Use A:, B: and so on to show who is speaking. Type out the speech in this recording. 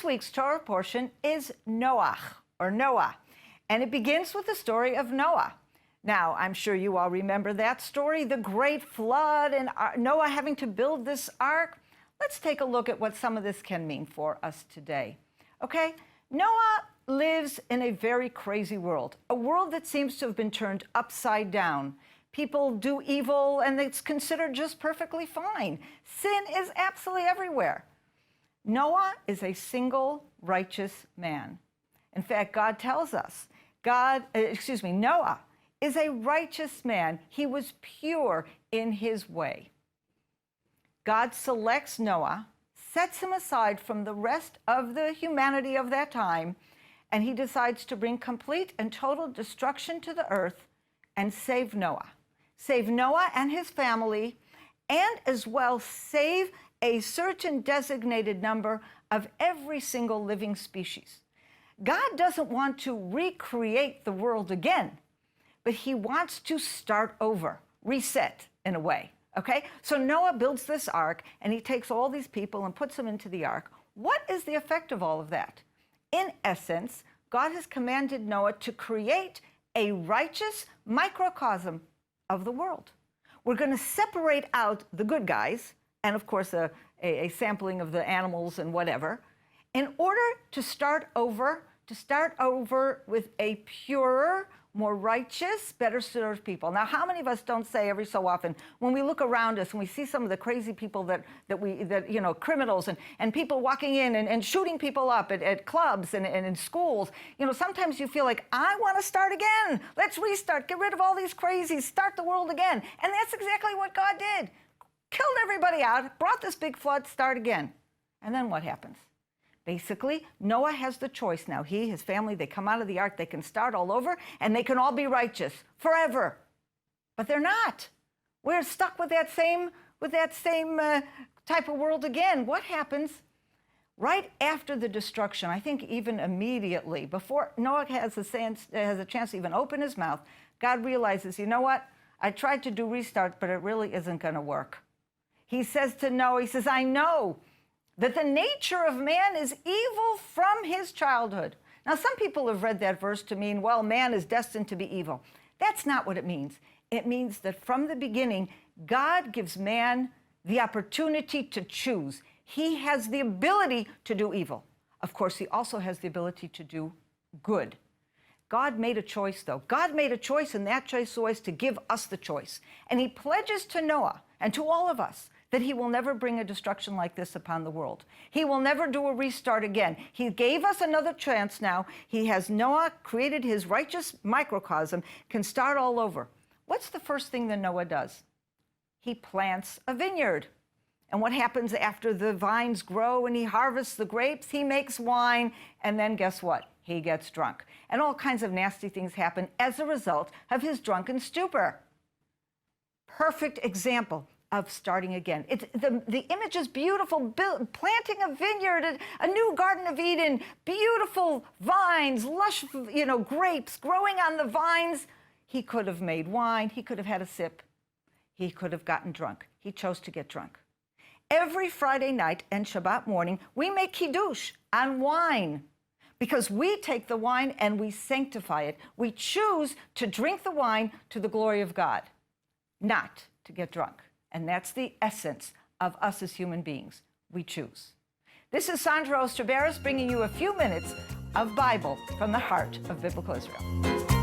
A: week's Torah portion is Noah, and it begins with the story of Noah. Now, I'm sure you all remember that story, the great flood and Noah having to build this ark. Let's take a look at what some of this can mean for us today. Okay, Noah lives in a very crazy world, a world that seems to have been turned upside down. People do evil and it's considered just perfectly fine. Sin is absolutely everywhere. Noah is a single righteous man. In fact, God tells us, Noah is a righteous man. He was pure in his way. God selects Noah, sets him aside from the rest of the humanity of that time, and he decides to bring complete and total destruction to the earth and save Noah. Save Noah and his family, and as well save a certain designated number of every single living species. God doesn't want to recreate the world again, but he wants to start over, reset in a way, okay? So Noah builds this ark, and he takes all these people and puts them into the ark. What is the effect of all of that? In essence, God has commanded Noah to create a righteous microcosm of the world. We're going to separate out the good guys, and of course a sampling of the animals and whatever, in order to start over with a purer, more righteous, better served people. Now, how many of us don't say every so often, when we look around us and we see some of the crazy people that criminals and people walking in and shooting people up at clubs and in schools, sometimes you feel like, I want to start again. Let's restart, get rid of all these crazies, start the world again. And that's exactly what God did. Killed everybody out, brought this big flood, start again. And then what happens? Basically, Noah has the choice now. He, his family, they come out of the ark, they can start all over, and they can all be righteous forever. But they're not. We're stuck with that same type of world again. What happens right after the destruction? I think even immediately, before Noah has a chance to even open his mouth, God realizes, you know what? I tried to do restart, but it really isn't going to work. He says to Noah, he says, I know that the nature of man is evil from his childhood. Now, some people have read that verse to mean, well, man is destined to be evil. That's not what it means. It means that from the beginning, God gives man the opportunity to choose. He has the ability to do evil. Of course, he also has the ability to do good. God made a choice, though. God made a choice, and that choice was to give us the choice. And he pledges to Noah and to all of us that he will never bring a destruction like this upon the world. He will never do a restart again. He gave us another chance now. He has Noah created his righteous microcosm, can start all over. What's the first thing that Noah does? He plants a vineyard. And what happens after the vines grow and he harvests the grapes? He makes wine, and then guess what? He gets drunk. And all kinds of nasty things happen as a result of his drunken stupor. Perfect example of starting again. The image is beautiful, planting a vineyard, a new Garden of Eden, beautiful vines, lush, grapes growing on the vines. He could have made wine. He could have had a sip. He could have gotten drunk. He chose to get drunk. Every Friday night and Shabbat morning, we make kiddush on wine because we take the wine and we sanctify it. We choose to drink the wine to the glory of God, not to get drunk. And that's the essence of us as human beings. We choose. This is Oster Baras bringing you a few minutes of Bible from the heart of Biblical Israel.